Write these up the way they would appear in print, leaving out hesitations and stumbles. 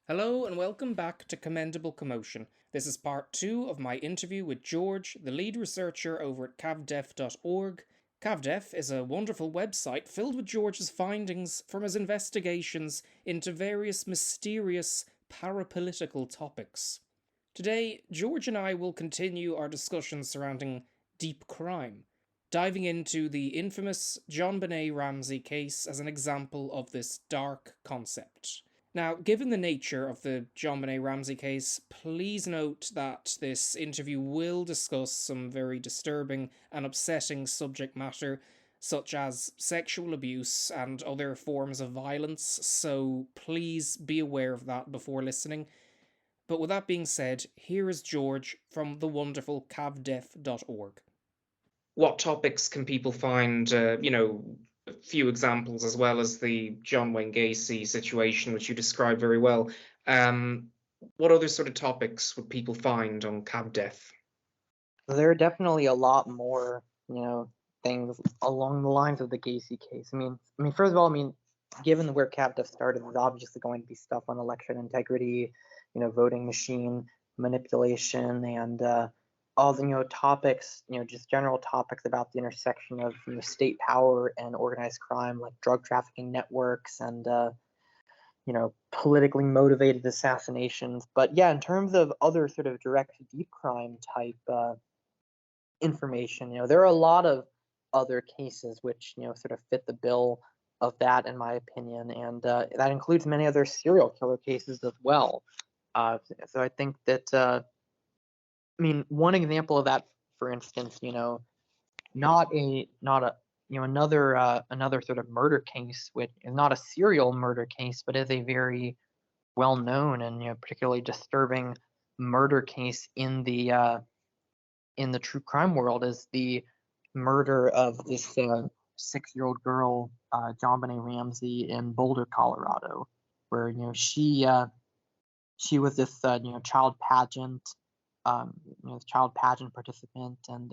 Hello and welcome back to Commendable Commotion. This is part 2 of my interview with George, the lead researcher over at CAVDEF.org. CAVDEF is a wonderful website filled with George's findings from his investigations into various mysterious parapolitical topics. Today, George and I will continue our discussion surrounding deep crime, diving into the infamous JonBenét Ramsey case as an example of this dark concept. Now, given the nature of the JonBenét Ramsey case, please note that this interview will discuss some very disturbing and upsetting subject matter, such as sexual abuse and other forms of violence, so please be aware of that before listening. But with that being said, here is George from the wonderful cavdef.org. What topics can people find, a few examples as well as the John Wayne Gacy situation, which you described very well. Um, what other sort of topics would people find on CavDef? There are definitely a lot more, things along the lines of the Gacy case. First of all, given where CAVDEF started, there's obviously going to be stuff on election integrity, voting machine manipulation, and all the topics, just general topics about the intersection of state power and organized crime, like drug trafficking networks and politically motivated assassinations. But yeah, in terms of other sort of direct deep crime type information. There are a lot of other cases which sort of fit the bill of that, in my opinion, and that includes many other serial killer cases as well. So I think that one example of that, for instance, not a another sort of murder case, which is not a serial murder case, but is a very well known and particularly disturbing murder case in the true crime world, is the murder of this 6-year-old girl, JonBenét Ramsey, in Boulder, Colorado, where she was this child pageant participant, and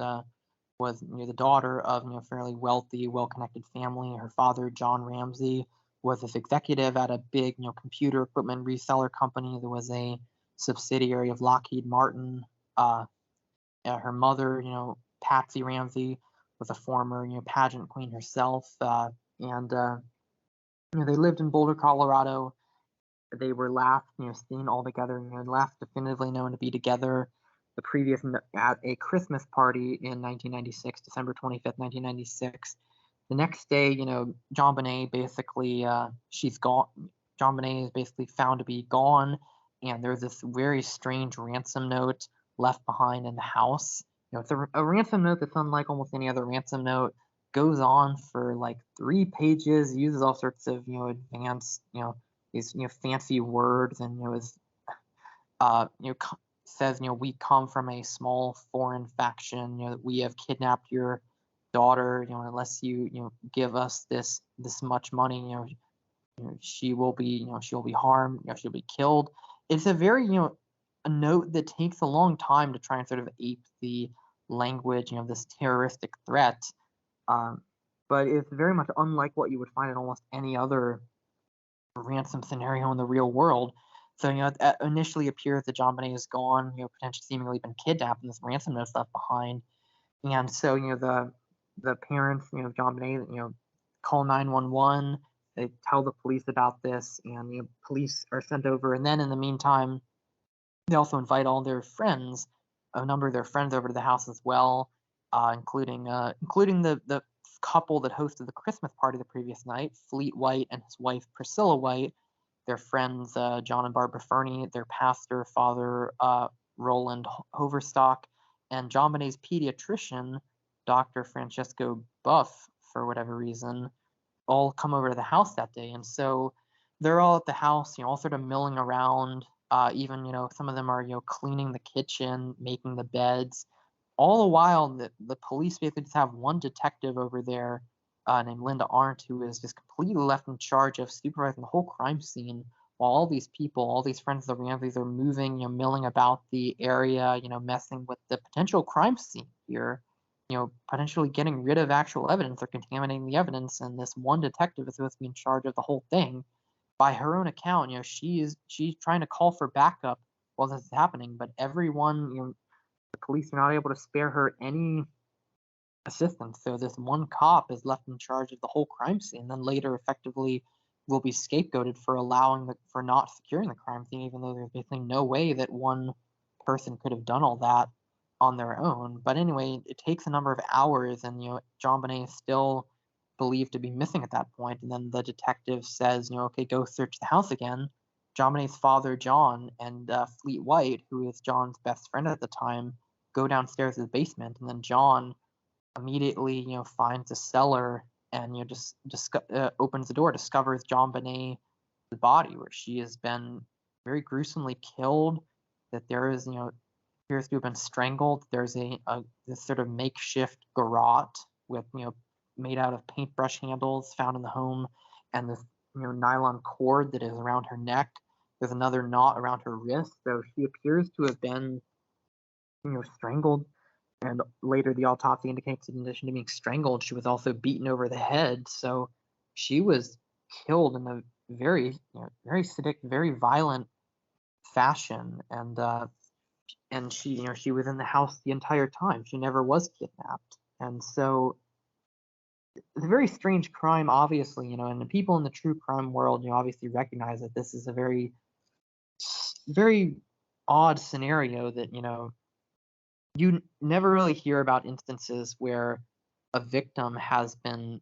was the daughter of fairly wealthy, well-connected family. Her father, John Ramsey, was this executive at a big computer equipment reseller company that was a subsidiary of Lockheed Martin. Her mother, Patsy Ramsey, was a former, pageant queen herself, and they lived in Boulder, Colorado. They were last, seen all together, last definitively known to be together at a Christmas party in 1996, December 25th, 1996. The next day, JonBenét basically, she's gone. JonBenét is basically found to be gone, and there's this very strange ransom note left behind in the house. It's a ransom note that's unlike almost any other ransom note. Goes on for like 3 pages, uses all sorts of advanced these fancy words, and is says we come from a small foreign faction. We have kidnapped your daughter. Unless you give us this much money, she will be harmed. She'll be killed. It's a very a note that takes a long time to try and sort of ape the language of this terroristic threat. Um, but it's very much unlike what you would find in almost any other ransom scenario in the real world. So it initially appears that JonBenét is gone, potentially seemingly been kidnapped, and this ransom note left behind. And so the parents, of JonBenét, call 911. They tell the police about this, and police are sent over. And then in the meantime, they also invite all their friends, a number of their friends, over to the house as well, including the couple that hosted the Christmas party the previous night, Fleet White and his wife Priscilla White, their friends John and Barbara Fernie, their pastor, Father Roland Hoverstock, and JonBenét's pediatrician, Dr. Francesco Buff, for whatever reason, all come over to the house that day. And so they're all at the house, all sort of milling around. Even, some of them are, cleaning the kitchen, making the beds. All the while, the police basically just have one detective over there named Linda Arndt, who is just completely left in charge of supervising the whole crime scene, while all these people, all these friends of the Ramseys, are moving, milling about the area, messing with the potential crime scene here, potentially getting rid of actual evidence or contaminating the evidence. And this one detective is supposed to be in charge of the whole thing. by her own account, she's trying to call for backup while this is happening, but everyone, the police are not able to spare her any assistance. So this one cop is left in charge of the whole crime scene, then later effectively will be scapegoated for for not securing the crime scene, even though there's basically no way that one person could have done all that on their own. But anyway, it takes a number of hours, and JonBenét is still believed to be missing at that point. And then the detective says, okay, go search the house again. JonBenét's father, John, and Fleet White, who is John's best friend at the time, go downstairs to the basement, and then John immediately, finds a cellar and just opens the door, discovers JonBenét's body, where she has been very gruesomely killed. That there is, appears to have been strangled. There's this sort of makeshift garrote with, made out of paintbrush handles found in the home, and this, nylon cord that is around her neck. There's another knot around her wrist, so she appears to have been, strangled. And later, the autopsy indicates that in addition to being strangled, she was also beaten over the head. So she was killed in a very, very sadistic, very violent fashion. And she, she was in the house the entire time. She never was kidnapped. And so it's a very strange crime, obviously, and the people in the true crime world, obviously recognize that this is a very, very odd scenario that, you never really hear about instances where a victim has been,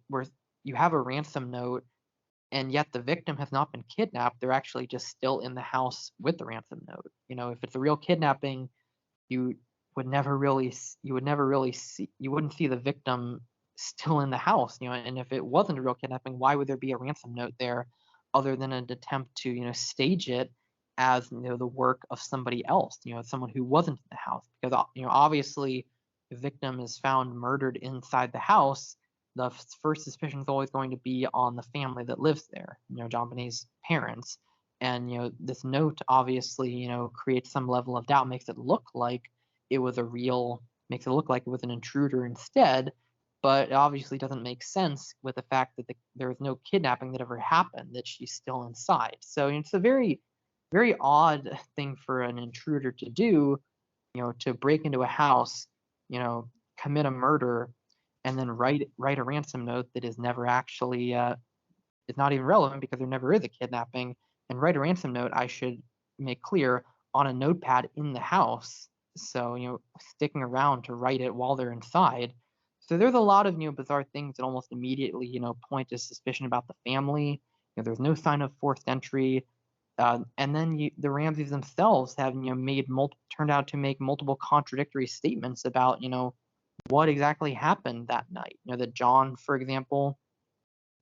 where you have a ransom note and yet the victim has not been kidnapped. They're actually just still in the house with the ransom note. If it's a real kidnapping, you you wouldn't see the victim still in the house, and if it wasn't a real kidnapping, why would there be a ransom note there other than an attempt to, stage it as, the work of somebody else, someone who wasn't in the house? Because, obviously the victim is found murdered inside the house. The first suspicion is always going to be on the family that lives there, JonBenét's parents. And, this note obviously, creates some level of doubt, makes it look like it was makes it look like it was an intruder instead. But it obviously doesn't make sense with the fact that there was no kidnapping that ever happened, that she's still inside. So it's a very, very odd thing for an intruder to do, to break into a house, commit a murder, and then write a ransom note that is never actually is not even relevant because there never is a kidnapping, and write a ransom note, I should make clear, on a notepad in the house. So, sticking around to write it while they're inside. So there's a lot of, bizarre things that almost immediately, point to suspicion about the family. There's no sign of forced entry. And then the Ramseys themselves have, turned out to make multiple contradictory statements about, what exactly happened that night. That John, for example,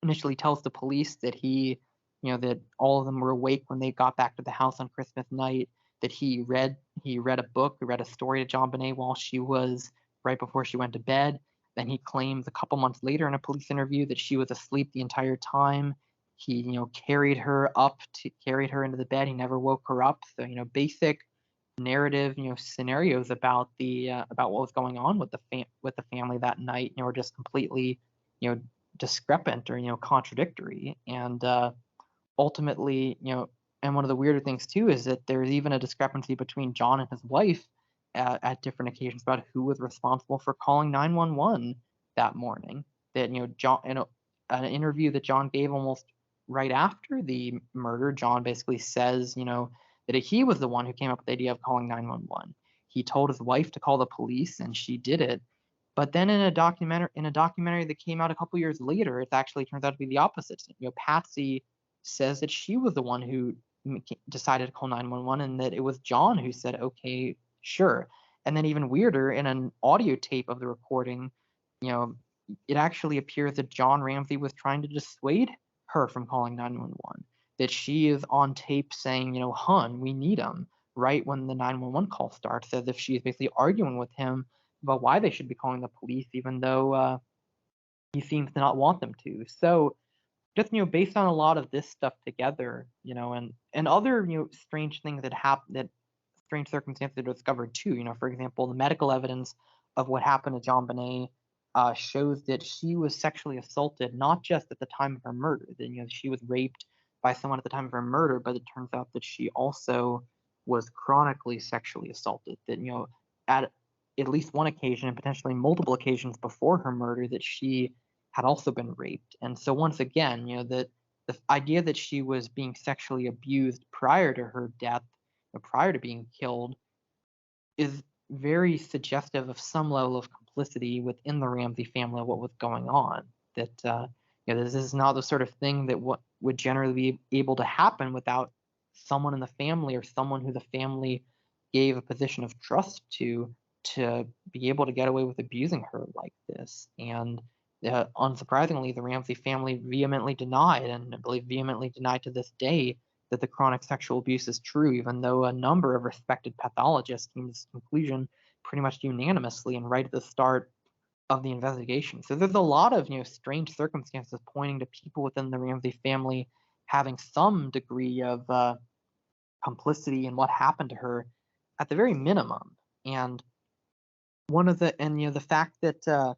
initially tells the police that that all of them were awake when they got back to the house on Christmas night, that he read a book, he read a story to JonBenét while she was right before she went to bed. Then he claims a couple months later in a police interview that she was asleep the entire time. He, carried her into the bed. He never woke her up. So, basic narrative, scenarios about about what was going on with the family that night, were just completely, discrepant or, contradictory. And ultimately, and one of the weirder things too is that there's even a discrepancy between John and his wife at different occasions about who was responsible for calling 911 that morning. That, John, in an interview that John gave almost right after the murder, John basically says, that he was the one who came up with the idea of calling 911. He told his wife to call the police, and she did it. But then in a documentary that came out a couple years later, it actually turns out to be the opposite. Patsy says that she was the one who decided to call 911, and that it was John who said, "Okay, sure." And then even weirder, in an audio tape of the recording, it actually appears that John Ramsey was trying to dissuade her from calling 911. That she is on tape saying, "Hun, we need him," right when the 911 call starts, as if she's basically arguing with him about why they should be calling the police, even though he seems to not want them to. So just, based on a lot of this stuff together, and other, strange things that happen, that strange circumstances that are discovered too. For example, the medical evidence of what happened to JonBenét shows that she was sexually assaulted not just at the time of her murder. That, she was raped by someone at the time of her murder, but it turns out that she also was chronically sexually assaulted. That, at least one occasion and potentially multiple occasions before her murder, that she had also been raped. And so once again, that the idea that she was being sexually abused prior to her death, or prior to being killed, is very suggestive of some level of complicity within the Ramsey family of what was going on. That this is not the sort of thing that what would generally be able to happen without someone in the family, or someone who the family gave a position of trust to be able to get away with abusing her like this. And unsurprisingly, the Ramsey family vehemently denied, and I believe vehemently denied to this day, that the chronic sexual abuse is true, even though a number of respected pathologists came to this conclusion pretty much unanimously and right at the start of the investigation. So there's a lot of strange circumstances pointing to people within the Ramsey family having some degree of complicity in what happened to her, at the very minimum. And the fact that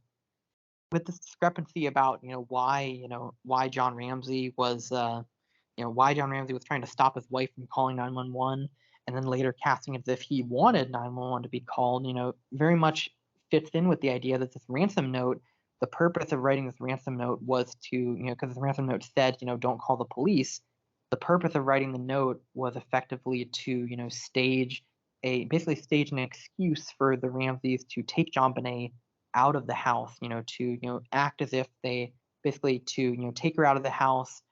with this discrepancy about why John Ramsey was trying to stop his wife from calling 911, and then later casting it as if he wanted 911 to be called, very much fits in with the idea that this ransom note, the purpose of writing this ransom note was to, because the ransom note said, don't call the police. The purpose of writing the note was effectively to, basically stage an excuse for the Ramseys to take JonBenét out of the house, to, act as if they basically to, take her out of the house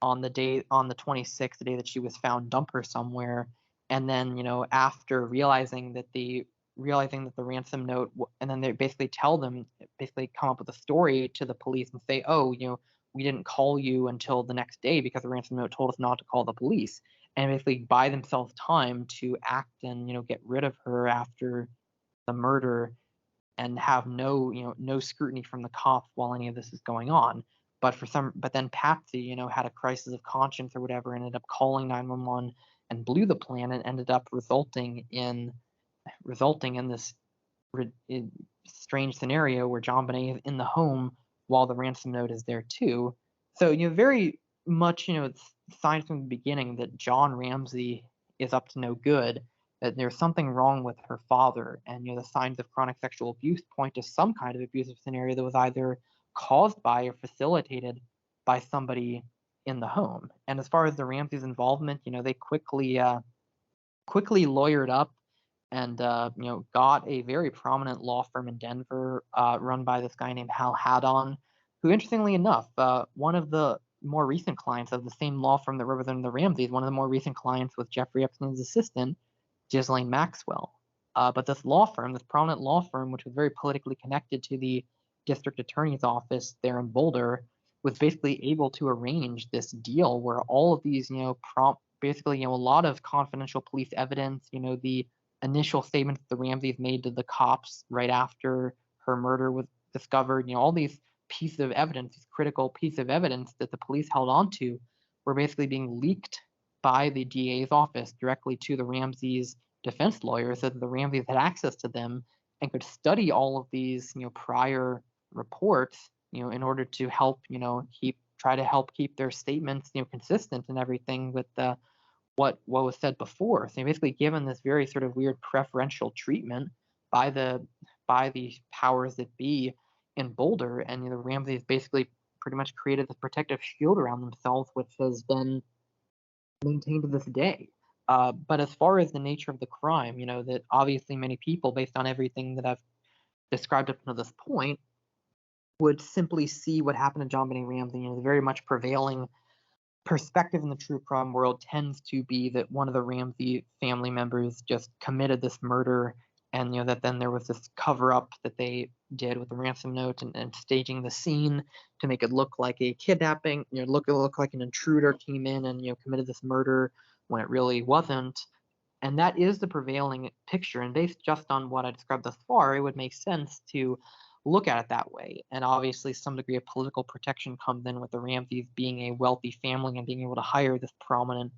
on the 26th, the day that she was found, dump her somewhere, and then after realizing that the ransom note, and then they basically come up with a story to the police and say, oh, we didn't call you until the next day because the ransom note told us not to call the police, and basically buy themselves time to act and get rid of her after the murder, and have no scrutiny from the cops while any of this is going on. But then Patsy, had a crisis of conscience or whatever, ended up calling 911 and blew the plan, and ended up resulting in this strange scenario where JonBenét is in the home while the ransom note is there too. So very much it's signs from the beginning that John Ramsey is up to no good, that there's something wrong with her father, and the signs of chronic sexual abuse point to some kind of abusive scenario that was either caused by or facilitated by somebody in the home. And as far as the Ramseys' involvement, they quickly lawyered up and got a very prominent law firm in Denver, run by this guy named Hal Haddon, who, interestingly enough, one of the more recent clients of the same law firm that represented the Ramseys, one of the more recent clients was Jeffrey Epstein's assistant, Ghislaine Maxwell. But this prominent law firm, which was very politically connected to the district attorney's office there in Boulder, was basically able to arrange this deal where all of these, basically, a lot of confidential police evidence, the initial statements the Ramseys made to the cops right after her murder was discovered, all these pieces of evidence, these critical pieces of evidence that the police held on to, were basically being leaked by the DA's office directly to the Ramseys' defense lawyers, so that the Ramseys had access to them and could study all of these, prior reports, in order to help, try to help keep their statements, consistent and everything with what was said before. So basically given this very sort of weird preferential treatment by the powers that be in Boulder, and the Ramseys basically pretty much created this protective shield around themselves, which has been maintained to this day. But as far as the nature of the crime, that obviously many people, based on everything that I've described up to this point, would simply see what happened to JonBenét Ramsey. The very much prevailing perspective in the true crime world tends to be that one of the Ramsey family members just committed this murder, and that then there was this cover up that they did with the ransom note, and staging the scene to make it look like a kidnapping, look like an intruder came in and committed this murder when it really wasn't. And that is the prevailing picture, and based just on what I described thus far, it would make sense to look at it that way. And obviously some degree of political protection comes in with the Ramseys being a wealthy family and being able to hire this prominent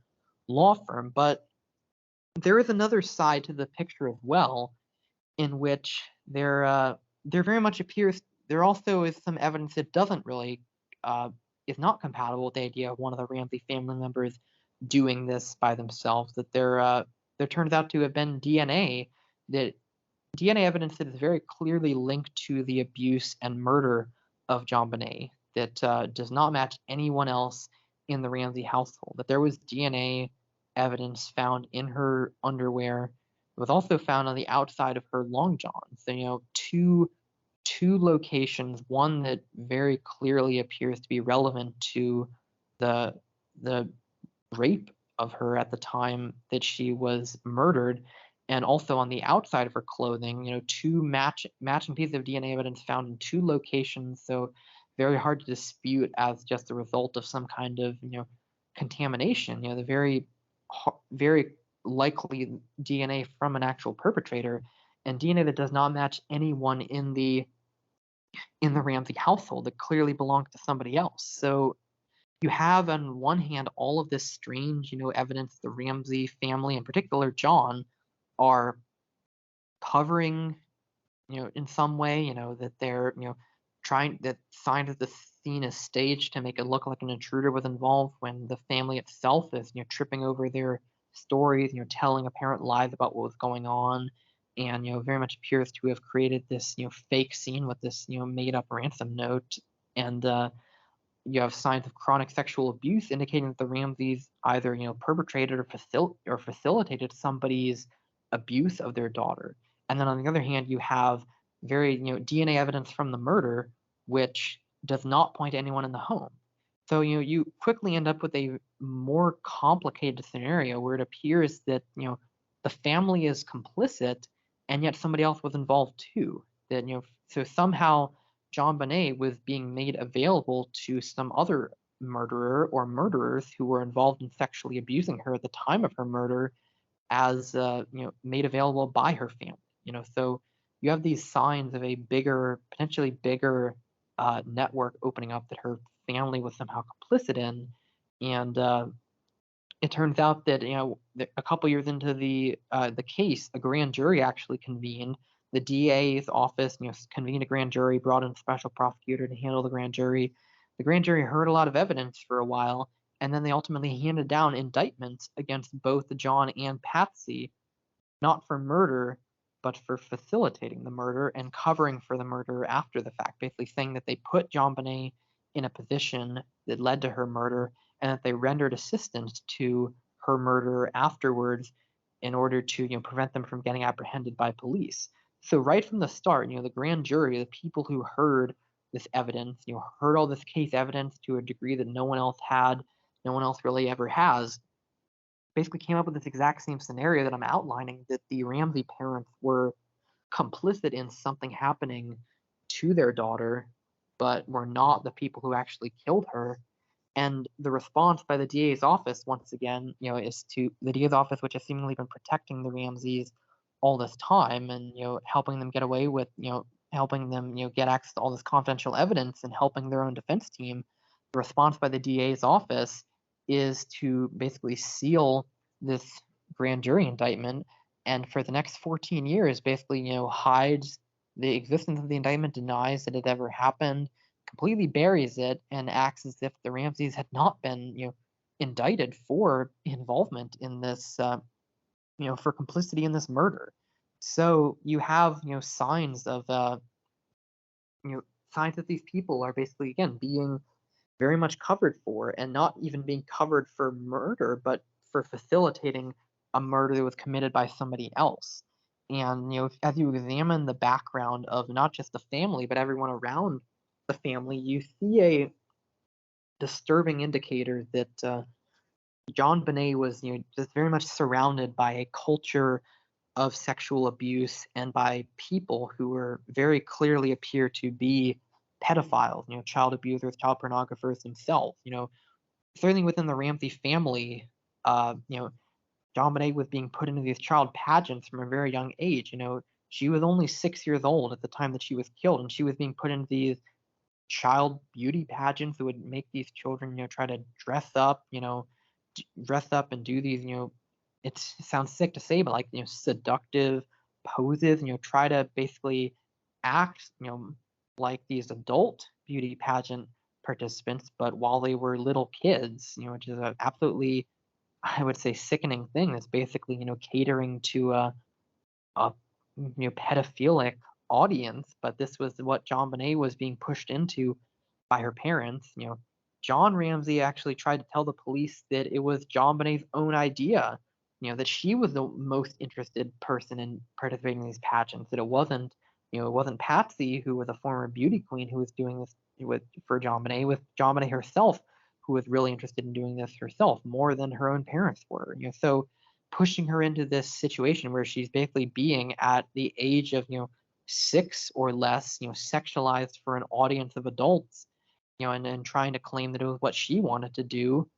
law firm. But there is another side to the picture as well, in which there very much appears there also is some evidence that doesn't really is not compatible with the idea of one of the Ramsey family members doing this by themselves. That there turns out to have been that DNA evidence that is very clearly linked to the abuse and murder of JonBenét that does not match anyone else in the Ramsey household. That there was DNA evidence found in her underwear. It was also found on the outside of her long johns. So, two locations, one that very clearly appears to be relevant to the the rape of her at the time that she was murdered, and also on the outside of her clothing, two matching pieces of DNA evidence found in two locations, so very hard to dispute as just a result of some kind of contamination. The very likely DNA from an actual perpetrator, and DNA that does not match anyone in the Ramsey household that clearly belonged to somebody else. So you have on one hand all of this strange, evidence the Ramsey family, in particular John, are covering, in some way, that they're, trying that signs of the scene is staged to make it look like an intruder was involved when the family itself is, tripping over their stories, telling apparent lies about what was going on, and very much appears to have created this, fake scene with this, made up ransom note, and you have signs of chronic sexual abuse indicating that the Ramseys either, perpetrated or facilitated somebody's abuse of their daughter. And then on the other hand, you have very, DNA evidence from the murder, which does not point to anyone in the home. So, you quickly end up with a more complicated scenario where it appears that, the family is complicit and yet somebody else was involved too. That, so somehow JonBenét was being made available to some other murderer or murderers who were involved in sexually abusing her at the time of her murder, as made available by her family. So you have these signs of a potentially bigger network opening up that her family was somehow complicit in, and it turns out that a couple years into the case, a grand jury actually convened. The DA's office, convened a grand jury, brought in a special prosecutor to handle the grand jury. The grand jury heard a lot of evidence for a while, and then they ultimately handed down indictments against both John and Patsy, not for murder, but for facilitating the murder and covering for the murder after the fact, basically saying that they put JonBenét in a position that led to her murder and that they rendered assistance to her murder afterwards in order to prevent them from getting apprehended by police. So right from the start, the grand jury, the people who heard this evidence, heard all this case evidence to a degree that no one else had, no one else really ever has, basically came up with this exact same scenario that I'm outlining, that the Ramsey parents were complicit in something happening to their daughter, but were not the people who actually killed her. And the response by the DA's office, once again, is to the DA's office, which has seemingly been protecting the Ramseys all this time and, helping them get away with, helping them, get access to all this confidential evidence and helping their own defense team. The response by the DA's office is to basically seal this grand jury indictment, and for the next 14 years, basically, hides the existence of the indictment, denies that it ever happened, completely buries it, and acts as if the Ramseys had not been, indicted for involvement in this, for complicity in this murder. So you have, signs of, signs that these people are basically, again, being very much covered for, and not even being covered for murder, but for facilitating a murder that was committed by somebody else. And, as you examine the background of not just the family, but everyone around the family, you see a disturbing indicator that JonBenét was, just very much surrounded by a culture of sexual abuse and by people who were very clearly appear to be pedophiles, child abusers, child pornographers themselves. Certainly within the Ramsey family, JonBenét was being put into these child pageants from a very young age. She was only 6 years old at the time that she was killed, and she was being put into these child beauty pageants that would make these children, try to dress up and do these, it sounds sick to say, but like, seductive poses, try to basically act, like these adult beauty pageant participants, but while they were little kids, which is a absolutely, I would say, sickening thing. That's basically, catering to a pedophilic audience. But this was what John Bonet was being pushed into by her parents. John Ramsey actually tried to tell the police that it was John Bonet's own idea. That she was the most interested person in participating in these pageants. That it wasn't Patsy, who was a former beauty queen, who was doing this for John Bonet. With John Bonet herself, who was really interested in doing this herself more than her own parents were. So pushing her into this situation where she's basically being at the age of 6 or less, sexualized for an audience of adults, and trying to claim that it was what she wanted to do.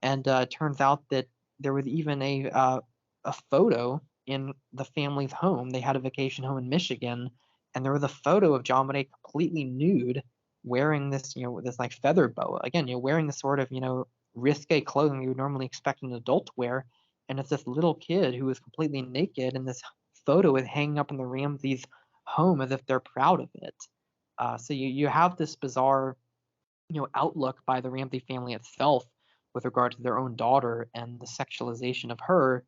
And it turns out that there was even a photo in the family's home. They had a vacation home in Michigan, and there was a photo of John Bonet completely nude, wearing this this like feather boa. Again, wearing the sort of risque clothing you would normally expect an adult to wear, and it's this little kid who is completely naked, and this photo is hanging up in the Ramseys' home as if they're proud of it. So you have this bizarre outlook by the Ramsey family itself with regard to their own daughter and the sexualization of her.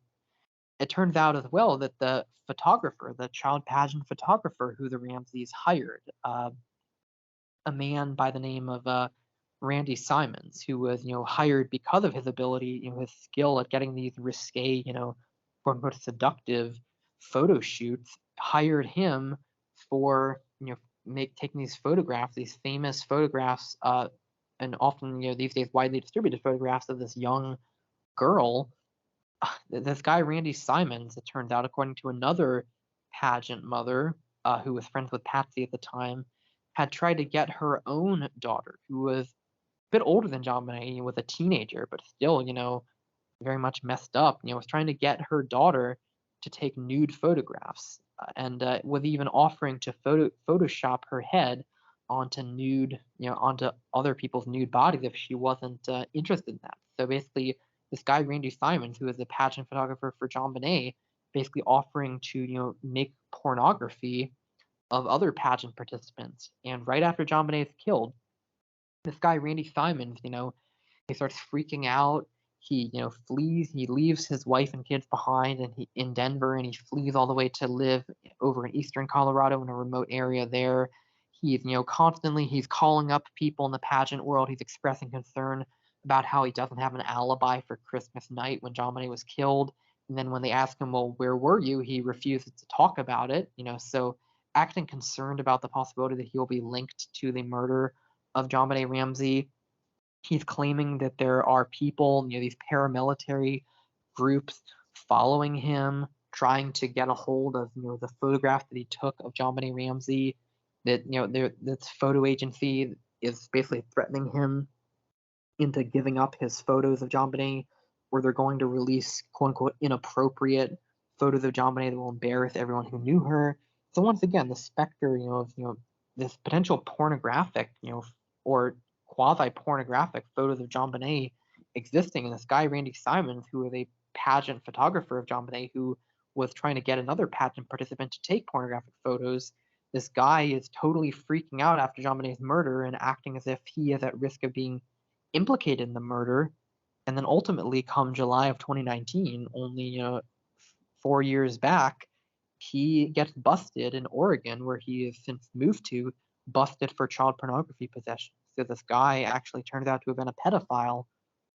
It turns out as well that the photographer, the child pageant photographer who the Ramseys hired, a man by the name of Randy Simons, who was hired because of his ability, his skill at getting these risque, quote unquote seductive photo shoots, hired him for taking these photographs, these famous photographs, and often these days widely distributed photographs of this young girl. This guy Randy Simons, it turns out, according to another pageant mother who was friends with Patsy at the time, had tried to get her own daughter, who was a bit older than John Bonet, was a teenager, but still, very much messed up. Was trying to get her daughter to take nude photographs, and was even offering to Photoshop her head onto onto other people's nude bodies if she wasn't interested in that. So basically, this guy Randy Simons, who is a pageant photographer for John Bonet, basically offering to make pornography of other pageant participants. And right after John Bonet is killed, this guy Randy Simons, he starts freaking out. He, flees. He leaves his wife and kids behind, and he in Denver, and he flees all the way to live over in eastern Colorado in a remote area there. He's, constantly he's calling up people in the pageant world. He's expressing concern about how he doesn't have an alibi for Christmas night when John Bonet was killed. And then when they ask him, well, where were you? He refuses to talk about it. So acting concerned about the possibility that he'll be linked to the murder of JonBenét Ramsey. He's claiming that there are people, these paramilitary groups following him, trying to get a hold of, the photograph that he took of JonBenét Ramsey. That this photo agency is basically threatening him into giving up his photos of JonBenét, or they're going to release quote unquote inappropriate photos of JonBenét that will embarrass everyone who knew her. So once again, the specter, of this potential pornographic, or quasi-pornographic photos of JonBenét existing, and this guy Randy Simons, who was a pageant photographer of JonBenét, who was trying to get another pageant participant to take pornographic photos. This guy is totally freaking out after JonBenét's murder and acting as if he is at risk of being implicated in the murder. And then ultimately, come July of 2019, only 4 years back, he gets busted in Oregon, where he has since moved to, busted for child pornography possession. So this guy actually turns out to have been a pedophile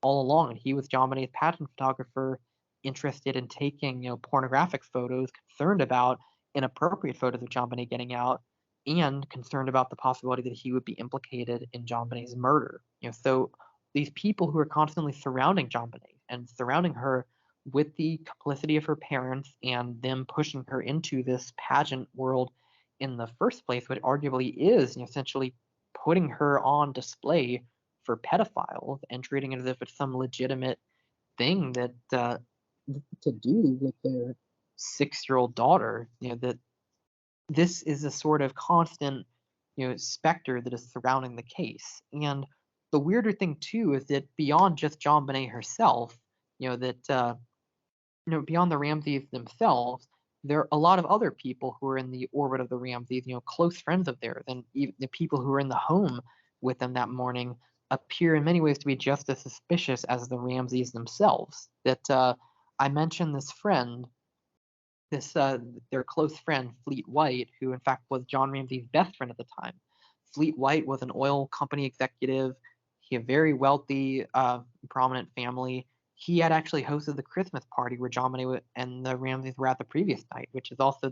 all along, and he was JonBenét's pageant photographer, interested in taking pornographic photos, concerned about inappropriate photos of JonBenét getting out, and concerned about the possibility that he would be implicated in JonBenét's murder. So these people who are constantly surrounding JonBenét and surrounding her with the complicity of her parents and them pushing her into this pageant world in the first place, what arguably is essentially putting her on display for pedophiles and treating it as if it's some legitimate thing that to do with their 6-year-old daughter. That this is a sort of constant specter that is surrounding the case. And the weirder thing too is that beyond just JonBenét herself, that beyond the Ramseys themselves, there are a lot of other people who are in the orbit of the Ramseys, close friends of theirs, and even the people who are in the home with them that morning appear in many ways to be just as suspicious as the Ramseys themselves. That I mentioned this friend, this their close friend Fleet White, who in fact was John Ramsey's best friend at the time. Fleet White was an oil company executive. He had a very wealthy, prominent family. He had actually hosted the Christmas party where JonBenét and the Ramseys were at the previous night, which is also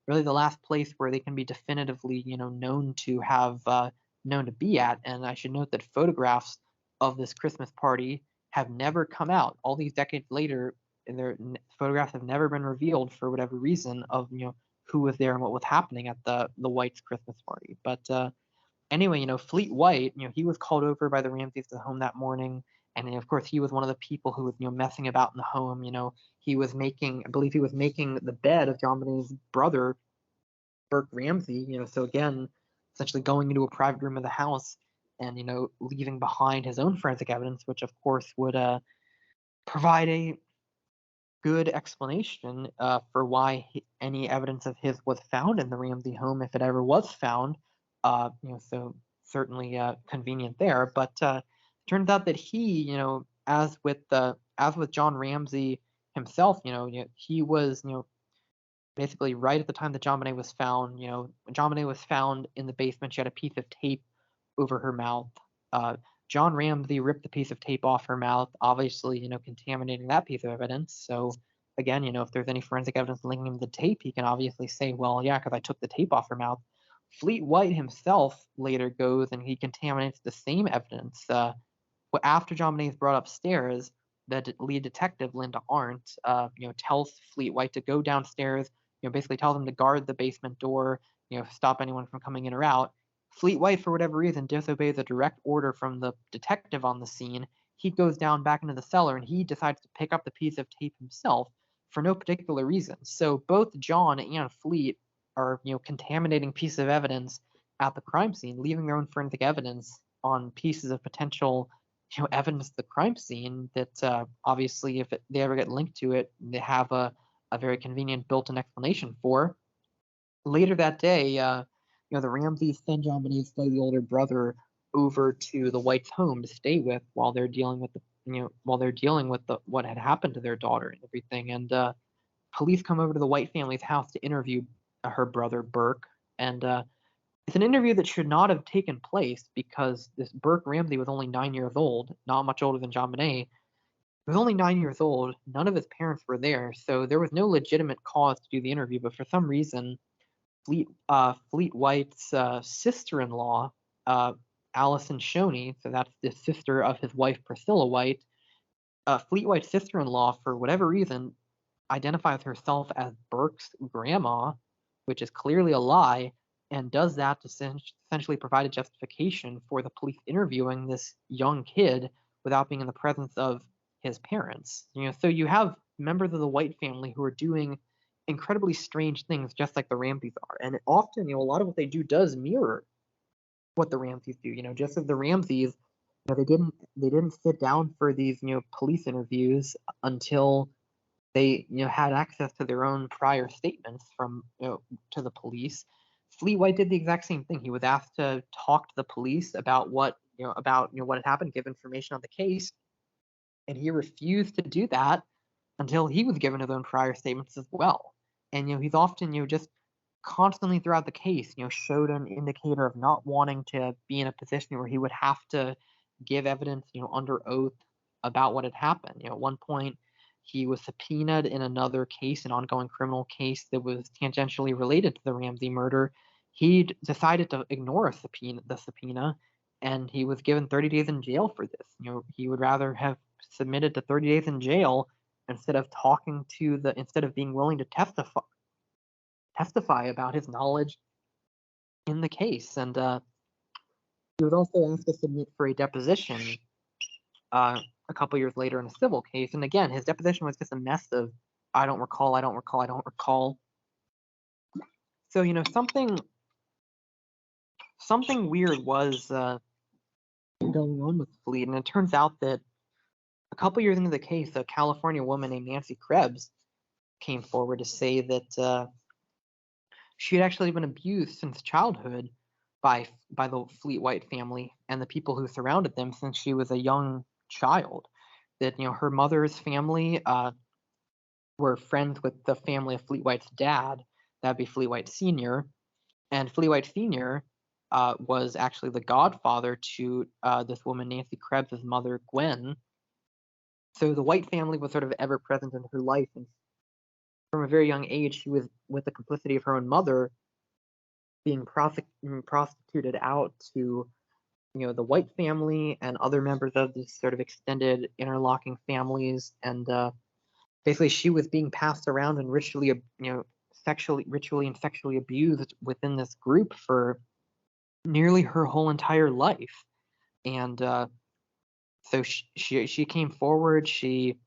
really the last place where they can be definitively, known to have known to be at. And I should note that photographs of this Christmas party have never come out. All these decades later, and their photographs have never been revealed for whatever reason of who was there and what was happening at the White's Christmas party. But anyway, Fleet White, he was called over by the Ramseys to the home that morning, and of course he was one of the people who was messing about in the home. He was making, I believe he was making the bed of JonBenét's brother, Burke Ramsey. So again, essentially going into a private room of the house and leaving behind his own forensic evidence, which of course would provide a good explanation for why any evidence of his was found in the Ramsey home, if it ever was found. So certainly convenient there. But turns out that he, as with John Ramsey himself, he was, basically right at the time that JonBenét was found. When JonBenét was found in the basement, she had a piece of tape over her mouth. John Ramsey ripped the piece of tape off her mouth, obviously, contaminating that piece of evidence. So again, if there's any forensic evidence linking him to the tape, he can obviously say, well, yeah, because I took the tape off her mouth. Fleet White himself later goes and he contaminates the same evidence. After JonBenét is brought upstairs, the lead detective, Linda Arndt, tells Fleet White to go downstairs, basically tells him to guard the basement door, stop anyone from coming in or out. Fleet White, for whatever reason, disobeys a direct order from the detective on the scene. He goes down back into the cellar and he decides to pick up the piece of tape himself for no particular reason. So both John and Fleet are, contaminating pieces of evidence at the crime scene, leaving their own forensic evidence on pieces of potential, evidence at the crime scene that obviously, if they ever get linked to it, they have a very convenient built-in explanation for. Later that day, the Ramseys send JonBenét's slightly older brother over to the White's home to stay with while they're dealing with what had happened to their daughter and everything. And police come over to the White family's house to interview her brother Burke. And it's an interview that should not have taken place because this Burke Ramsey was only 9 years old, not much older than JonBenét. He was only 9 years old. None of his parents were there, so there was no legitimate cause to do the interview. But for some reason, Fleet White's sister-in-law, Allison Shoney, so that's the sister of his wife Priscilla White. Fleet White's sister-in-law, for whatever reason, identifies herself as Burke's grandma, which is clearly a lie, and does that to essentially provide a justification for the police interviewing this young kid without being in the presence of his parents. So you have members of the White family who are doing incredibly strange things, just like the Ramseys are, and often, a lot of what they do does mirror what the Ramseys do. Just as the Ramseys, they didn't sit down for these, police interviews until they, had access to their own prior statements from, to the police. Fleet White did the exact same thing. He was asked to talk to the police about what had happened, give information on the case, and he refused to do that until he was given his own prior statements as well. And he's often just constantly throughout the case showed an indicator of not wanting to be in a position where he would have to give evidence under oath about what had happened. At one point he was subpoenaed in another case, an ongoing criminal case that was tangentially related to the Ramsey murder. He decided to ignore the subpoena, and he was given 30 days in jail for this. He would rather have submitted to 30 days in jail instead of being willing to testify about his knowledge in the case. And he was also asked to submit for a deposition a couple years later in a civil case. And again, his deposition was just a mess of I don't recall. So something weird was going on with Fleet, and it turns out that a couple years into the case, a California woman named Nancy Krebs came forward to say that she had actually been abused since childhood by the Fleet White family and the people who surrounded them since she was a young child. That her mother's family were friends with the family of Fleet White's dad. That'd be Fleet White Senior, and Fleet White Senior was actually the godfather to this woman Nancy Krebs's mother Gwen. So the White family was sort of ever present in her life, and from a very young age, she was, with the complicity of her own mother, being prostituted out to the White family and other members of this sort of extended interlocking families, and basically she was being passed around and ritually and sexually abused within this group for nearly her whole entire life. And so she came forward. She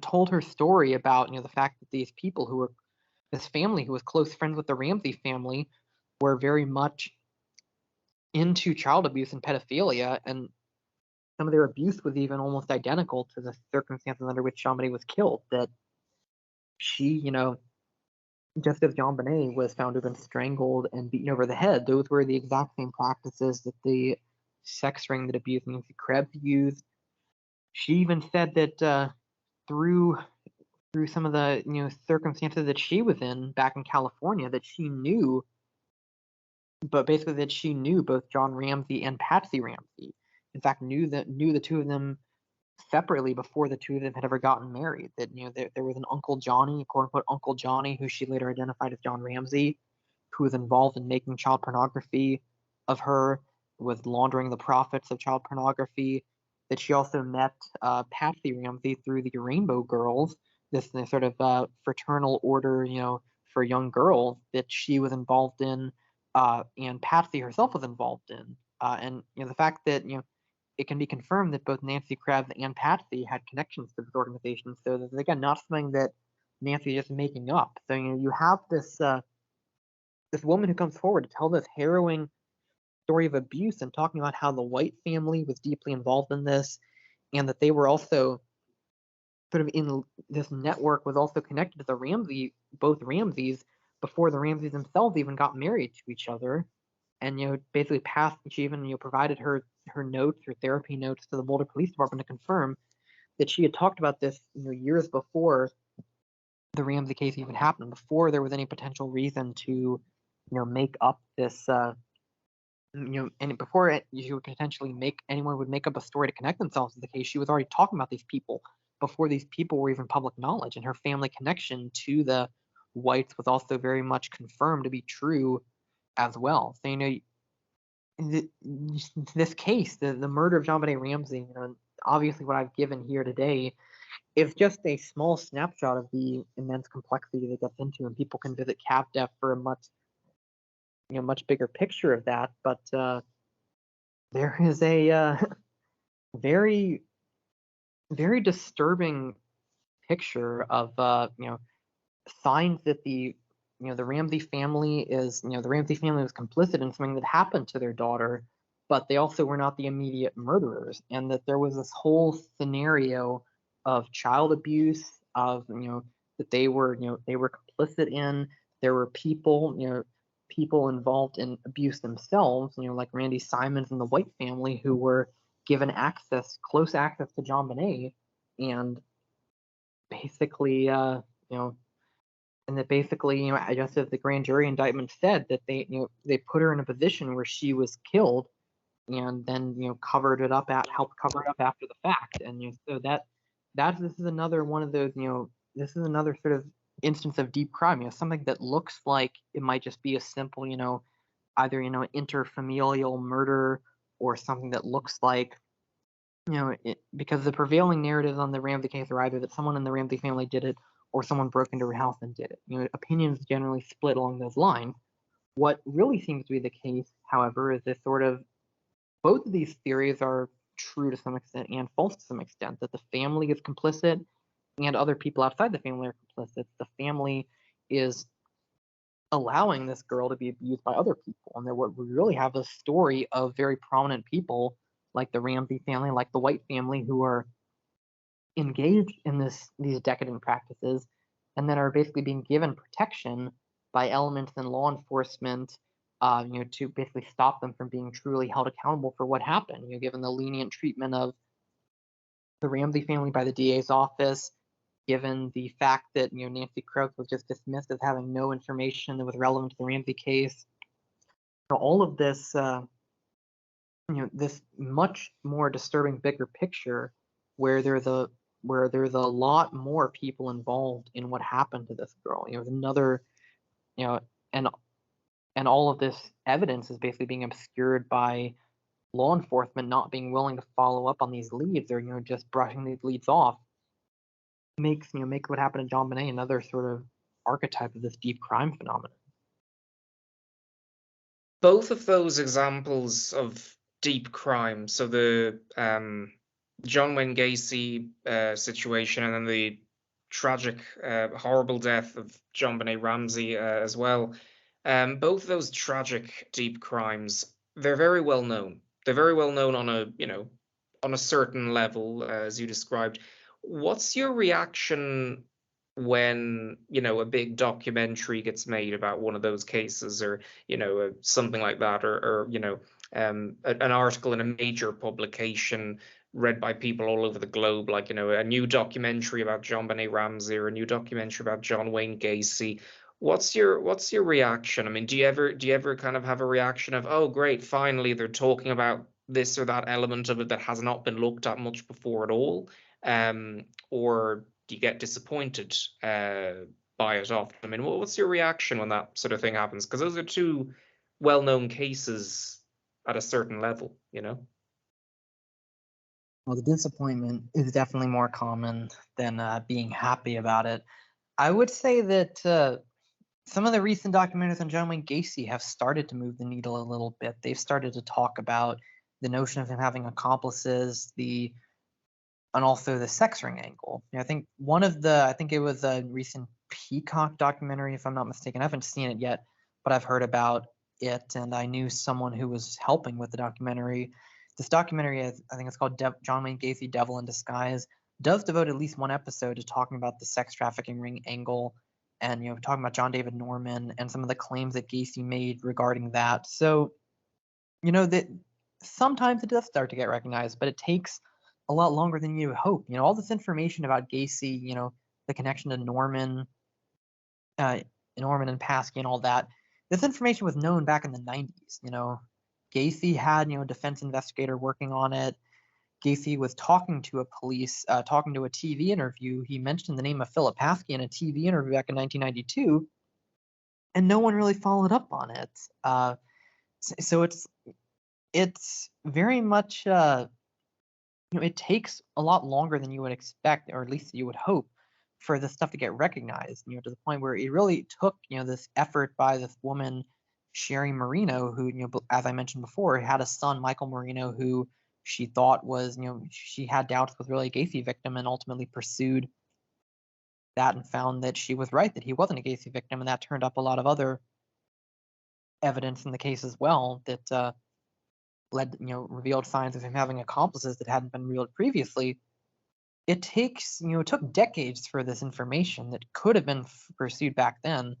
told her story about the fact that these people who were this family who was close friends with the Ramsey family were very much into child abuse and pedophilia, and some of their abuse was even almost identical to the circumstances under which JonBenét was killed. That she, just as JonBenét was found to have been strangled and beaten over the head, those were the exact same practices that the sex ring that abused Nancy Krebs used. She even said that through some of the circumstances that she was in back in California, that she knew, but basically that she knew both John Ramsey and Patsy Ramsey. In fact, knew the two of them separately before the two of them had ever gotten married. That there was an Uncle Johnny, quote unquote Uncle Johnny, who she later identified as John Ramsey, who was involved in making child pornography of her, was laundering the profits of child pornography. That she also met Patsy Ramsey through the Rainbow Girls, this sort of fraternal order, for young girls that she was involved in, and Patsy herself was involved in. And the fact that it can be confirmed that both Nancy Krebs and Patsy had connections to this organization. So this is again not something that Nancy is just making up. So you have this this woman who comes forward to tell this harrowing story of abuse and talking about how the White family was deeply involved in this, and that they were also sort of in this network was also connected to both Ramseys, before the Ramseys themselves even got married to each other. And basically she even provided her notes, her therapy notes, to the Boulder Police Department to confirm that she had talked about this years before the Ramsey case even happened, before there was any potential reason to make up this and before you would potentially anyone would make up a story to connect themselves to the case. She was already talking about these people before these people were even public knowledge, and her family connection to the Whites was also very much confirmed to be true as well. So this case, the murder of JonBenét Ramsey, obviously what I've given here today is just a small snapshot of the immense complexity that gets into, and people can visit CAVDEF for a much bigger picture of that. But there is a very, very disturbing picture of signs that the Ramsey family was complicit in something that happened to their daughter, but they also were not the immediate murderers, and that there was this whole scenario of child abuse, of that they were complicit in. There were people involved in abuse themselves, like Randy Simons and the White family, who were given close access to JonBenét, and basically and that basically, just as the grand jury indictment said, that they put her in a position where she was killed, and then helped cover it up after the fact. And so this is another one of those, this is another sort of instance of deep crime. Something that looks like it might just be a simple, either interfamilial murder, or something that looks like because the prevailing narratives on the Ramsey case are either that someone in the Ramsey family did it, or someone broke into her house and did it. Opinions generally split along those lines. What really seems to be the case, however, is this sort of both of these theories are true to some extent and false to some extent, that the family is complicit and other people outside the family are complicit. The family is allowing this girl to be abused by other people. And what we really have a story of very prominent people like the Ramsey family, like the White family, who are engaged in these decadent practices, and then are basically being given protection by elements in law enforcement to basically stop them from being truly held accountable for what happened. Given the lenient treatment of the Ramsey family by the DA's office, given the fact that Nancy Krause was just dismissed as having no information that was relevant to the Ramsey case. All of this, this much more disturbing bigger picture, where there's a lot more people involved in what happened to this girl. There's another, you know, and and all of this evidence is basically being obscured by law enforcement not being willing to follow up on these leads, or just brushing these leads off. Makes what happened to JonBenét another sort of archetype of this deep crime phenomenon. Both of those examples of deep crime, so the John Wayne Gacy situation, and then the tragic, horrible death of JonBenét Ramsey as well. Both of those tragic, deep crimes, they're very well known. They're very well known on a certain level, as you described. What's your reaction when a big documentary gets made about one of those cases, or something like that, or an article in a major publication read by people all over the globe, like a new documentary about JonBenét Ramsey or a new documentary about John Wayne Gacy? What's your reaction? I mean, do you ever kind of have a reaction of, oh great, finally they're talking about this or that element of it that has not been looked at much before at all? Or do you get disappointed by it often? I mean, what's your reaction when that sort of thing happens? Because those are two well-known cases at a certain level, Well, the disappointment is definitely more common than being happy about it. I would say that some of the recent documentaries on John Wayne Gacy have started to move the needle a little bit. They've started to talk about the notion of him having accomplices, and also the sex ring angle. I think I think it was a recent Peacock documentary, if I'm not mistaken. I haven't seen it yet, but I've heard about it, and I knew someone who was helping with the documentary. This documentary, I think it's called John Wayne Gacy, Devil in Disguise, does devote at least one episode to talking about the sex trafficking ring angle, and talking about John David Norman and some of the claims that Gacy made regarding that. So, that sometimes it does start to get recognized, but it takes a lot longer than you would hope. All this information about Gacy, the connection to Norman and Paskey and all that. This information was known back in the 90s. Gacy had a defense investigator working on it. Gacy was talking to talking to a TV interview. He mentioned the name of Philip Paskey in a TV interview back in 1992, and no one really followed up on it. So it's very much it takes a lot longer than you would expect, or at least you would hope, for this stuff to get recognized, to the point where it really took, this effort by this woman, Sherry Marino, who, as I mentioned before, had a son, Michael Marino, who she thought was, she had doubts was really a Gacy victim, and ultimately pursued that and found that she was right, that he wasn't a Gacy victim. And that turned up a lot of other evidence in the case as well that revealed signs of him having accomplices that hadn't been revealed previously. It took decades for this information that could have been pursued back then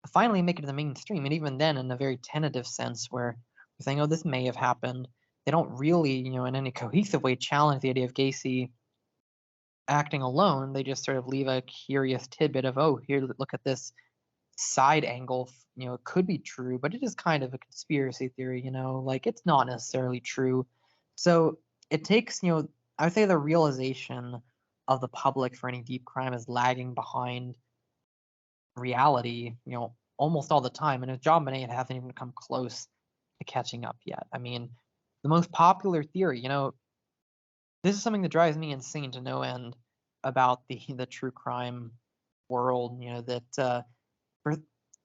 to finally make it to the mainstream. And even then, in a very tentative sense, where we're saying, oh, this may have happened, they don't really, in any cohesive way challenge the idea of Gacy acting alone. They just sort of leave a curious tidbit of, oh, here, look at this side angle. It could be true, but it is kind of a conspiracy theory, like it's not necessarily true. So it takes, I would say the realization of the public for any deep crime is lagging behind reality, almost all the time. And with JonBenét, it hasn't even come close to catching up yet. I mean, the most popular theory, this is something that drives me insane to no end about the true crime world, that for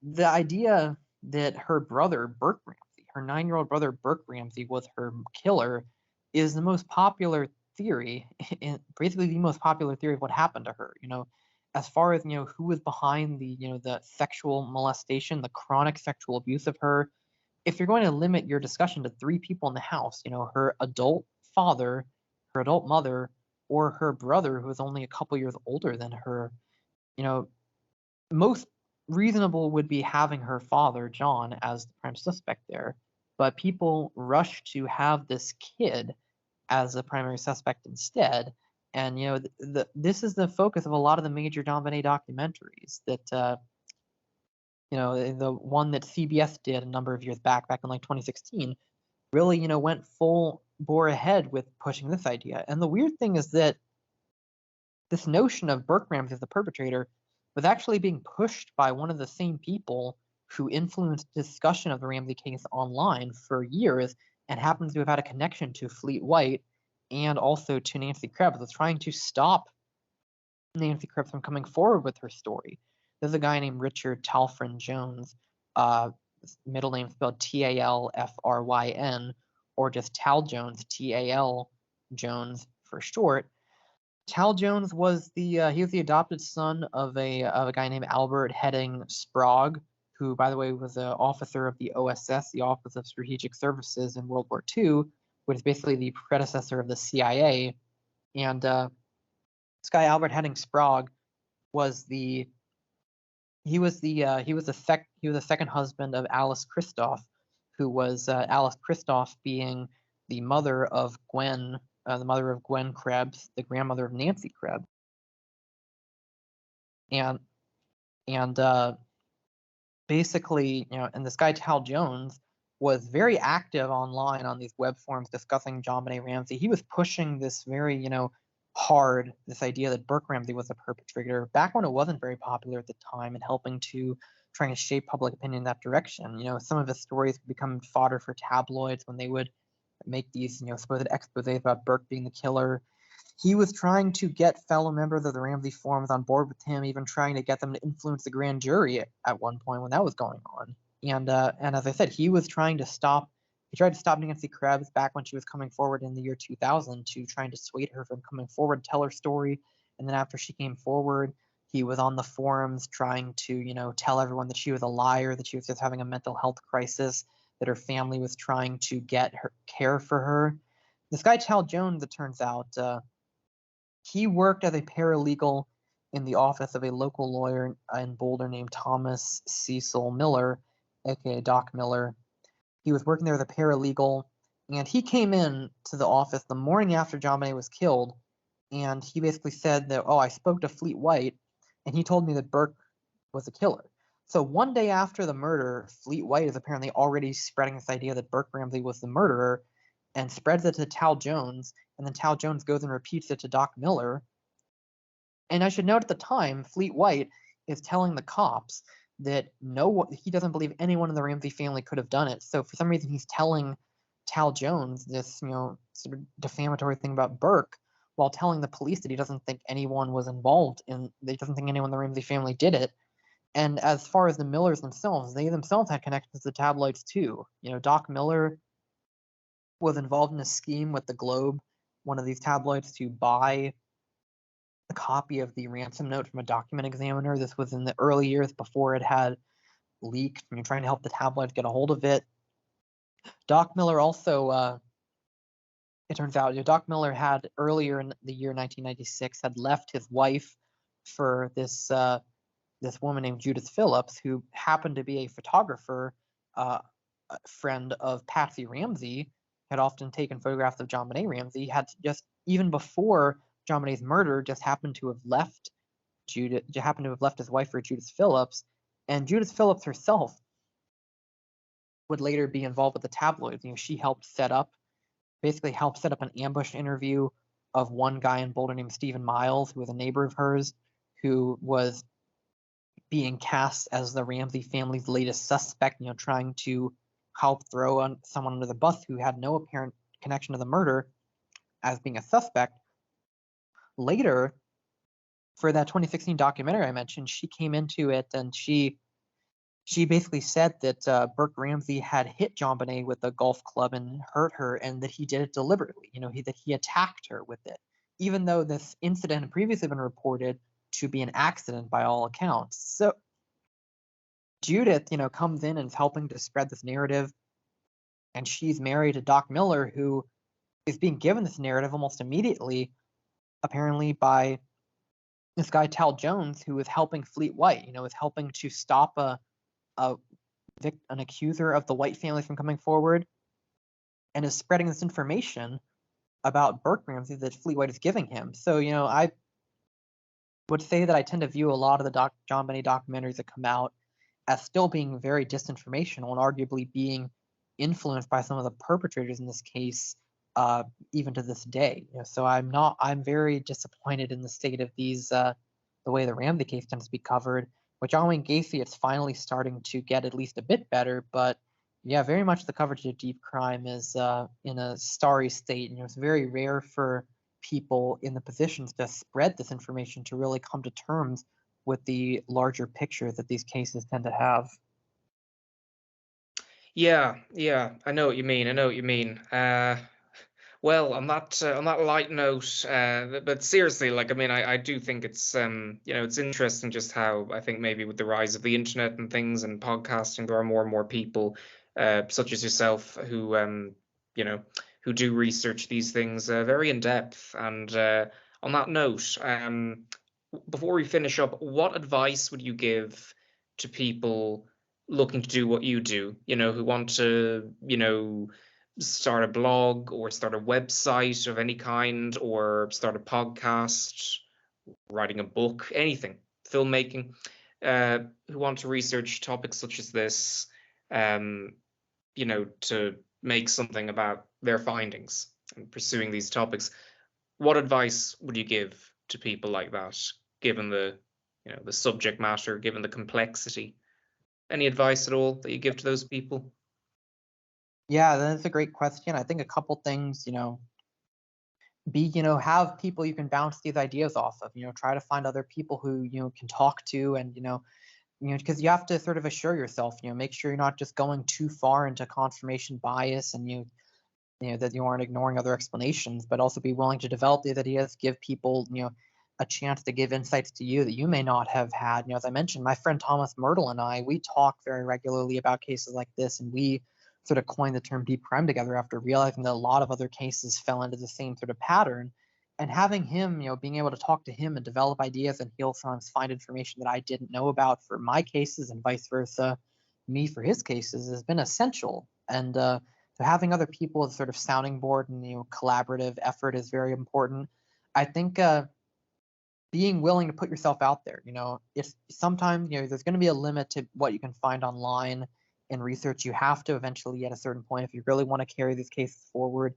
the idea that her brother, Burke Ramsey, her 9-year-old brother, Burke Ramsey, was her killer, is the most popular theory, basically the most popular theory of what happened to her. As far as who was behind the sexual molestation, the chronic sexual abuse of her. If you're going to limit your discussion to 3 people in the house, her adult father, her adult mother, or her brother, who was only a couple years older than her, most reasonable would be having her father, John, as the prime suspect there, but people rushed to have this kid as a primary suspect instead. And this is the focus of a lot of the major JonBenét documentaries. That the one that CBS did a number of years back in like 2016, really went full bore ahead with pushing this idea. And the weird thing is that this notion of Burke Ramsey as the perpetrator was actually being pushed by one of the same people who influenced discussion of the Ramsey case online for years and happens to have had a connection to Fleet White and also to Nancy Krebs, was trying to stop Nancy Krebs from coming forward with her story. There's a guy named Richard Talfryn Jones, middle name spelled Talfryn, or just Tal Jones, Tal Jones for short. Tal Jones was the adopted son of a guy named Albert Heading Sprague, who, by the way, was an officer of the OSS, the Office of Strategic Services in World War II, which is basically the predecessor of the CIA. And this guy Albert Heading Sprague was the second husband of Alice Christoph, who was Alice Christoph being the mother of Gwen Krebs, the grandmother of Nancy Krebs. And basically, and this guy Tal Jones was very active online on these web forums discussing JonBenét Ramsey. He was pushing this very, hard, this idea that Burke Ramsey was a perpetrator back when it wasn't very popular at the time, and helping to trying to shape public opinion in that direction. Some of his stories would become fodder for tabloids when they would make these, supposed exposés about Burke being the killer. He was trying to get fellow members of the Ramsey forums on board with him, even trying to get them to influence the grand jury at one point when that was going on. And as I said, he tried to stop Nancy Krebs back when she was coming forward in the year 2000, to trying to dissuade her from coming forward, tell her story. And then after she came forward, he was on the forums trying to, tell everyone that she was a liar, that she was just having a mental health crisis, that her family was trying to get her care for her. This guy Tal Jones, it turns out, he worked as a paralegal in the office of a local lawyer in Boulder named Thomas Cecil Miller, aka Doc Miller. He was working there as a paralegal, and he came in to the office the morning after JonBenét was killed, and he basically said that, I spoke to Fleet White, and he told me that Burke was a killer. So one day after the murder, Fleet White is apparently already spreading this idea that Burke Ramsey was the murderer, and spreads it to Tal Jones, and then Tal Jones goes and repeats it to Doc Miller. And I should note at the time, Fleet White is telling the cops that he doesn't believe anyone in the Ramsey family could have done it. So for some reason, he's telling Tal Jones this, sort of defamatory thing about Burke, while telling the police that he doesn't think anyone was involved that he doesn't think anyone in the Ramsey family did it. And as far as the Millers themselves, they themselves had connections to the tabloids too. Doc Miller was involved in a scheme with the Globe, one of these tabloids, to buy a copy of the ransom note from a document examiner. This was in the early years before it had leaked, trying to help the tabloids get a hold of it. Doc Miller also, it turns out, Doc Miller had earlier in the year 1996 had left his wife for this woman named Judith Phillips, who happened to be a photographer, a friend of Patsy Ramsey, had often taken photographs of JonBenét Ramsey, had just, even before JonBenét's murder, just happened to have left his wife for Judith Phillips. And Judith Phillips herself would later be involved with the tabloids. She helped set up an ambush interview of one guy in Boulder named Stephen Miles, who was a neighbor of hers, who was being cast as the Ramsey family's latest suspect, trying to help throw someone under the bus who had no apparent connection to the murder as being a suspect. Later, for that 2016 documentary I mentioned, she came into it and she basically said that Burke Ramsey had hit JonBenét with a golf club and hurt her, and that he did it deliberately, that he attacked her with it, even though this incident had previously been reported to be an accident by all accounts. So Judith, comes in and is helping to spread this narrative, and she's married to Doc Miller, who is being given this narrative almost immediately, apparently by this guy Tal Jones, who was helping Fleet White, was helping to stop a an accuser of the White family from coming forward, and is spreading this information about Burke Ramsey that Fleet White is giving him. So, I would say that I tend to view a lot of the JonBenét documentaries that come out as still being very disinformational and arguably being influenced by some of the perpetrators in this case, even to this day. So I'm very disappointed in the state of these, the way the Ramsey case tends to be covered. With John Wayne Gacy, it's finally starting to get at least a bit better, but yeah, very much the coverage of deep crime is in a starry state. It's very rare for people in the positions to spread this information to really come to terms with the larger picture that these cases tend to have. Yeah, I know what you mean. I know what you mean. Well, on that light note, but seriously, like, I mean, I do think it's it's interesting just how I think maybe with the rise of the internet and things and podcasting, there are more and more people, such as yourself, who you know, who do research these things very in depth. And on that note, before we finish up, what advice would you give to people looking to do what you do? Who want to, start a blog or start a website of any kind or start a podcast, writing a book, anything, filmmaking, who want to research topics such as this, um, to make something about their findings and pursuing these topics. What advice would you give to people like that, given the subject matter, given the complexity? Any advice at all that you give to those people? Yeah, that's a great question. I think a couple things, have people you can bounce these ideas off of. Try to find other people who can talk to, and because you have to sort of assure yourself, make sure you're not just going too far into confirmation bias, and that you aren't ignoring other explanations, but also be willing to develop these ideas, give people a chance to give insights to you that you may not have had. As I mentioned, my friend Thomas Myrtle and I, we talk very regularly about cases like this, and we sort of coined the term deep crime together after realizing that a lot of other cases fell into the same sort of pattern. And having him, being able to talk to him and develop ideas, and he'll sometimes find information that I didn't know about for my cases, and vice versa, me for his cases, has been essential. And so having other people as sort of sounding board and collaborative effort is very important. I think being willing to put yourself out there. If sometimes there's going to be a limit to what you can find online in research. You have to eventually, at a certain point, if you really want to carry these cases forward,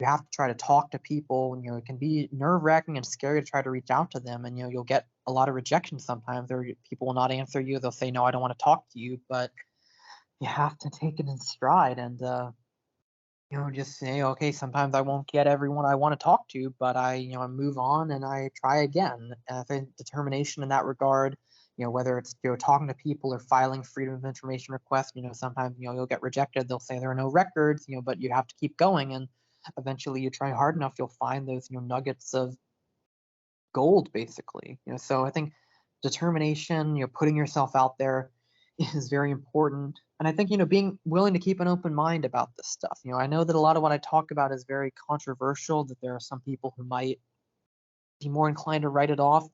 you have to try to talk to people. It can be nerve-wracking and scary to try to reach out to them, and you'll get a lot of rejection sometimes, or people will not answer you. They'll say, no, I don't want to talk to you. But you have to take it in stride, and just say, okay, sometimes I won't get everyone I want to talk to, but I move on and I try again. And I think determination in that regard, whether it's talking to people or filing freedom of information requests, sometimes you'll get rejected. They'll say there are no records, but you have to keep going, and eventually you try hard enough, you'll find those nuggets of gold, basically. So I think determination, putting yourself out there is very important. And I think, being willing to keep an open mind about this stuff. I know that a lot of what I talk about is very controversial, that there are some people who might be more inclined to write it off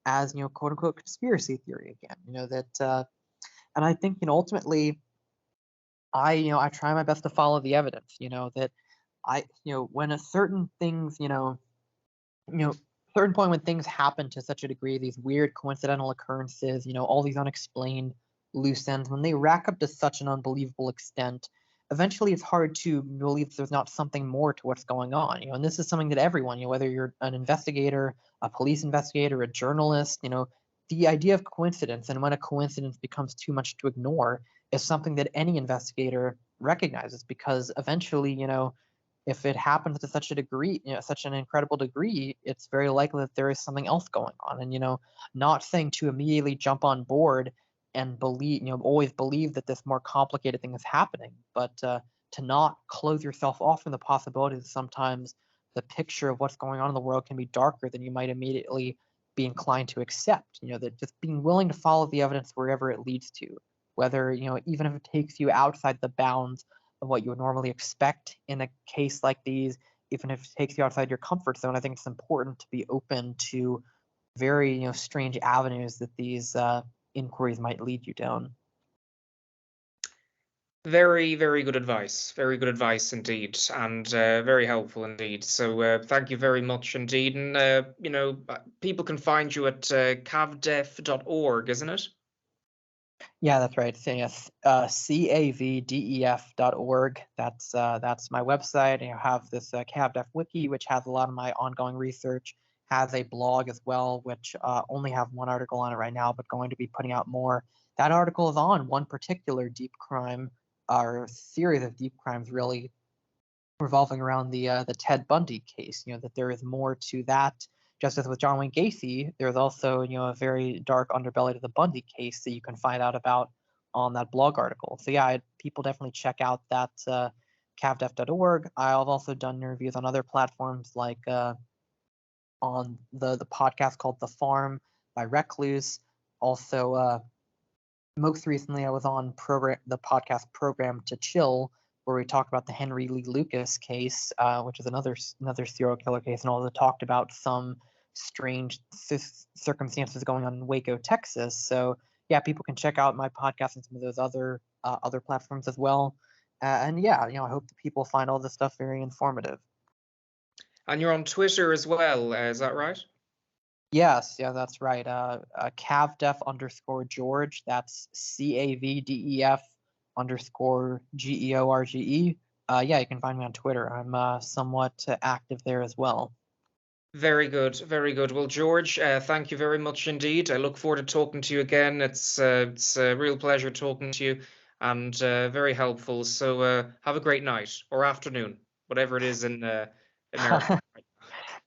as, quote unquote conspiracy theory again. And I think, ultimately I try my best to follow the evidence, that when a certain things, certain point when things happen to such a degree, these weird coincidental occurrences, all these unexplained loose ends, when they rack up to such an unbelievable extent, eventually it's hard to believe there's not something more to what's going on. And this is something that everyone, whether you're an investigator, a police investigator, a journalist, the idea of coincidence, and when a coincidence becomes too much to ignore, is something that any investigator recognizes, because eventually, if it happens to such a degree, such an incredible degree, it's very likely that there is something else going on. And, not saying to immediately jump on board and believe, always believe that this more complicated thing is happening, but to not close yourself off from the possibility that sometimes the picture of what's going on in the world can be darker than you might immediately be inclined to accept. That just being willing to follow the evidence wherever it leads to, whether, even if it takes you outside the bounds of what you would normally expect in a case like these, even if it takes you outside your comfort zone. I think it's important to be open to very strange avenues that these inquiries might lead you down. Very, very good advice. Very good advice indeed, and very helpful indeed. So thank you very much indeed. And people can find you at cavdef.org, isn't it? Yeah, that's right. So yes, CAVDEF.org. That's my website. I have this CAVDEF wiki, which has a lot of my ongoing research. Has a blog as well, which only have one article on it right now, but going to be putting out more. That article is on one particular deep crime or series of deep crimes, really revolving around the Ted Bundy case. That there is more to that. Just as with John Wayne Gacy, there's also a very dark underbelly to the Bundy case that you can find out about on that blog article. So yeah, people definitely check out that cavdef.org. I've also done interviews on other platforms like on the podcast called The Farm by Recluse. Also, most recently I was on the podcast Program to Chill, where we talked about the Henry Lee Lucas case, which is another serial killer case, and also talked about some strange circumstances going on in Waco, Texas. So yeah, people can check out my podcast and some of those other platforms as well. And yeah, I hope that people find all this stuff very informative. And you're on Twitter as well, is that right? Yes, yeah, that's right. CAVDEF_George. That's CAVDEF_GEORGE. Yeah, you can find me on Twitter. I'm somewhat active there as well. Very good, very good. Well, George, thank you very much indeed. I look forward to talking to you again. It's a real pleasure talking to you, and very helpful. So have a great night or afternoon, whatever it is in America.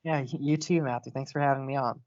Yeah, you too, Matthew. Thanks for having me on.